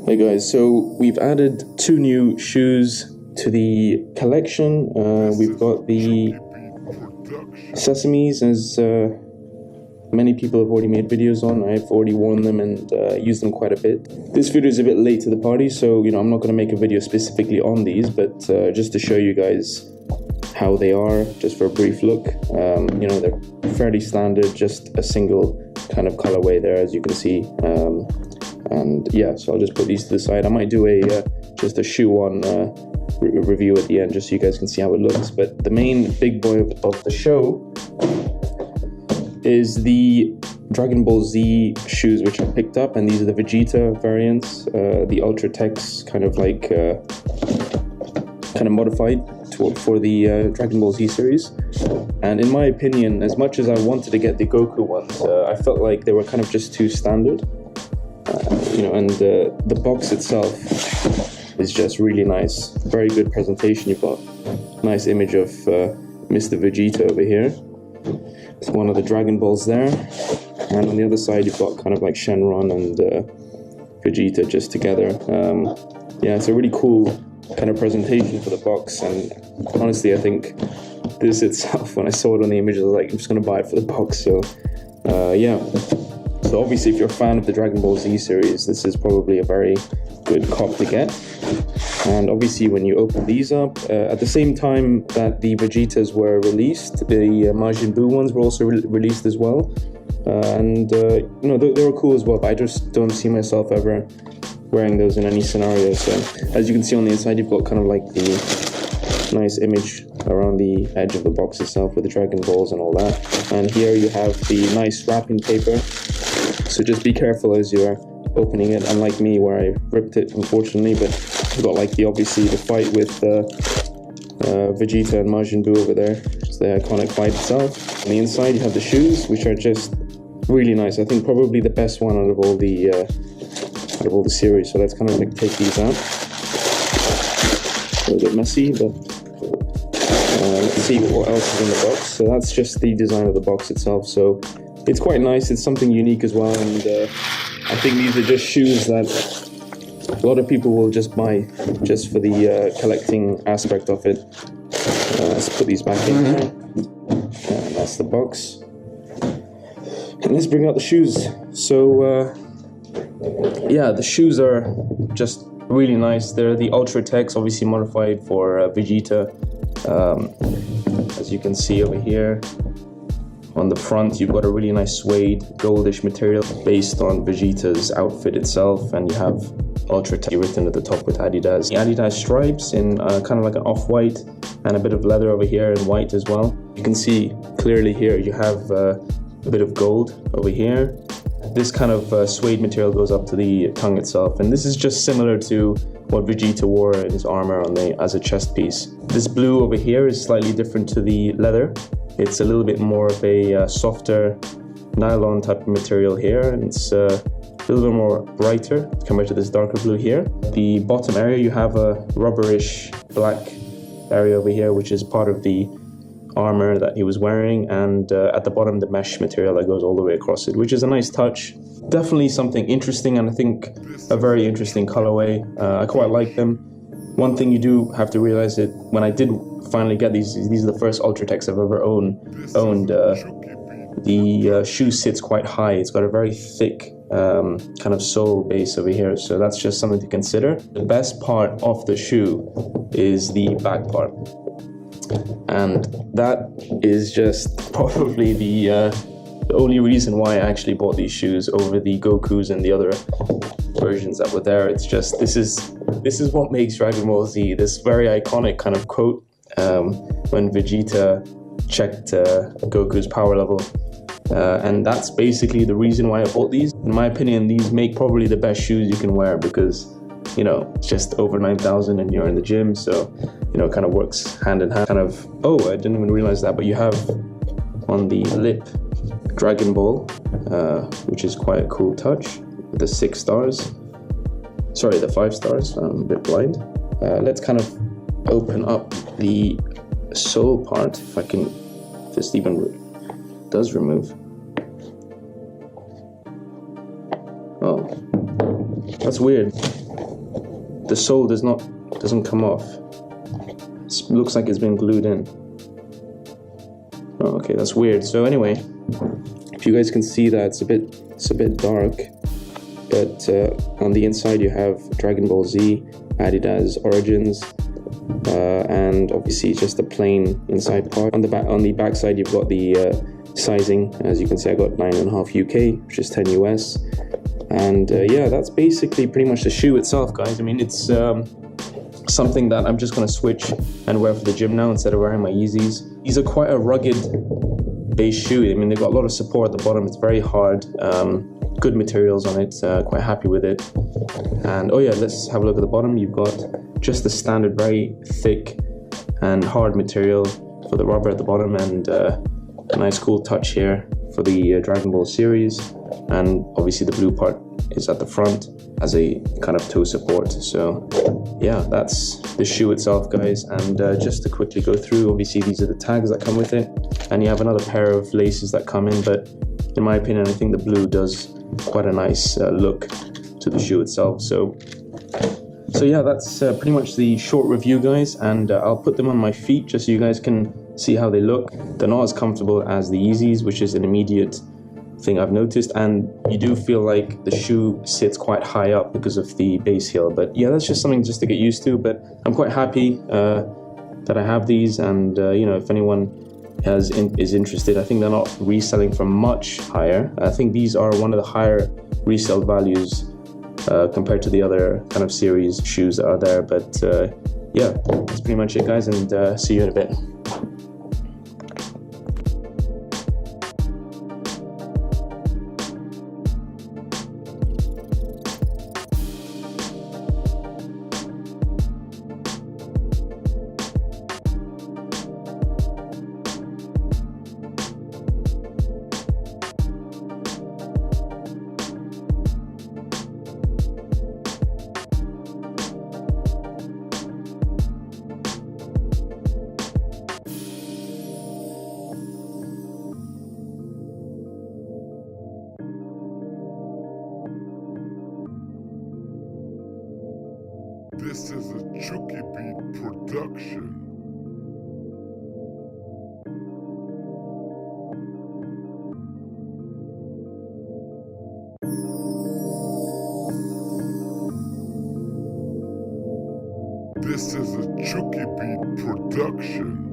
Hey guys, so we've added 2 new shoes to the collection. We've got the Sesames, as many people have already made videos on. I've already worn them and used them quite a bit. This video is a bit late to the party, so I'm not going to make a video specifically on these, but just to show you guys how they are, just for a brief look. They're fairly standard, just a single kind of colorway there, as you can see. And yeah, so I'll just put these to the side. I might do just a shoe on review at the end, just so you guys can see how it looks. But the main big boy of the show is the Dragon Ball Z shoes, which I picked up, and these are the Vegeta variants, the Ultra Tex, kind of modified for the Dragon Ball Z series. And in my opinion, as much as I wanted to get the Goku ones, I felt like they were kind of just too standard. And the box itself is just really nice. Very good presentation. You've got a nice image of Mr. Vegeta over here. It's one of the Dragon Balls there. And on the other side, you've got kind of like Shenron and Vegeta just together. It's a really cool kind of presentation for the box. And honestly, I think this itself, when I saw it on the images, I was like, I'm just going to buy it for the box. So, So obviously, if you're a fan of the Dragon Ball Z series, this is probably a very good cop to get. And obviously, when you open these up, at the same time that the Vegetas were released, the Majin Buu ones were also released as well. They were cool as well, but I just don't see myself ever wearing those in any scenario. So as you can see on the inside, you've got kind of like the nice image around the edge of the box itself with the Dragon Balls and all that. And here you have the nice wrapping paper. So just be careful as you are opening it, unlike me where I ripped it, unfortunately. But you've got obviously the fight with Vegeta and Majin Buu over there. It's the iconic fight itself. On the inside you have the shoes, which are just really nice. I think probably the best one out of all the series. So let's kind of take these out. A little bit messy, but let's see what else is in the box. So that's just the design of the box itself. So it's quite nice. It's something unique as well, and I think these are just shoes that a lot of people will just buy just for the collecting aspect of it. Let's put these back in there. And that's the box. And let's bring out the shoes. So the shoes are just really nice. They're the Ultra Tex, obviously modified for Vegeta. As you can see over here, on the front, you've got a really nice suede, goldish material based on Vegeta's outfit itself, and you have Ultra Tex written at the top with Adidas. The Adidas stripes in kind of like an off-white, and a bit of leather over here in white as well. You can see clearly here you have a bit of gold over here. This kind of suede material goes up to the tongue itself, and this is just similar to what Vegeta wore in his armor as a chest piece. This blue over here is slightly different to the leather. It's a little bit more of a softer nylon type of material here, and it's a little bit more brighter compared to this darker blue here. The bottom area, you have a rubberish black area over here, which is part of the armor that he was wearing, and at the bottom, the mesh material that goes all the way across it, which is a nice touch. Definitely something interesting, and I think a very interesting colorway. I quite like them. One thing you do have to realize that when I did finally get these are the first Ultra Tex I've ever owned. The shoe sits quite high. It's got a very thick kind of sole base over here, so that's just something to consider. The best part of the shoe is the back part, and that is just probably the only reason why I actually bought these shoes over the Gokus and the other versions that were there. It's just this is what makes Dragon Ball Z. This very iconic kind of quote when Vegeta checked Goku's power level, and that's basically the reason why I bought these. In my opinion, these make probably the best shoes you can wear, because it's just over 9,000 and you're in the gym, so it kind of works hand in hand. I didn't even realize that, but you have on the lip Dragon Ball, which is quite a cool touch, with the 6 stars. Sorry, the 5 stars. I'm a bit blind. Let's kind of open up the sole part, if I can, if this even does remove. Oh, That's weird. The sole doesn't come off. It looks like it's been glued in. Oh, okay, that's weird. So anyway, if you guys can see that it's a bit dark, but on the inside you have Dragon Ball Z, Adidas Origins, and obviously just a plain inside part. On the back side you've got the sizing. As you can see, I got 9.5 UK, which is 10 US. And yeah, that's basically pretty much the shoe itself, guys. I mean, it's something that I'm just going to switch and wear for the gym now instead of wearing my Yeezys. These are quite a rugged base shoe. I mean, they've got a lot of support at the bottom. It's very hard. Good materials on it. Quite happy with it. And oh yeah, let's have a look at the bottom. You've got just the standard very thick and hard material for the rubber at the bottom, and a nice cool touch here for the Dragon Ball series. And obviously the blue part is at the front as a kind of toe support. So yeah, that's the shoe itself, guys. And just to quickly go through, obviously these are the tags that come with it, and you have another pair of laces that come in, but in my opinion I think the blue does quite a nice look to the shoe itself. So yeah, that's pretty much the short review, guys, and I'll put them on my feet just so you guys can see how they look. They're not as comfortable as the Yeezys, which is an immediate thing I've noticed, and you do feel like the shoe sits quite high up because of the base heel. But yeah, that's just something just to get used to. But I'm quite happy that I have these, and you know, if anyone is interested, I think they're not reselling for much higher. I think these are one of the higher resale values compared to the other kind of series shoes that are there. But yeah, that's pretty much it, guys, and see you in a bit. This is a Chuki Beat production. This is a Chuki Beat production.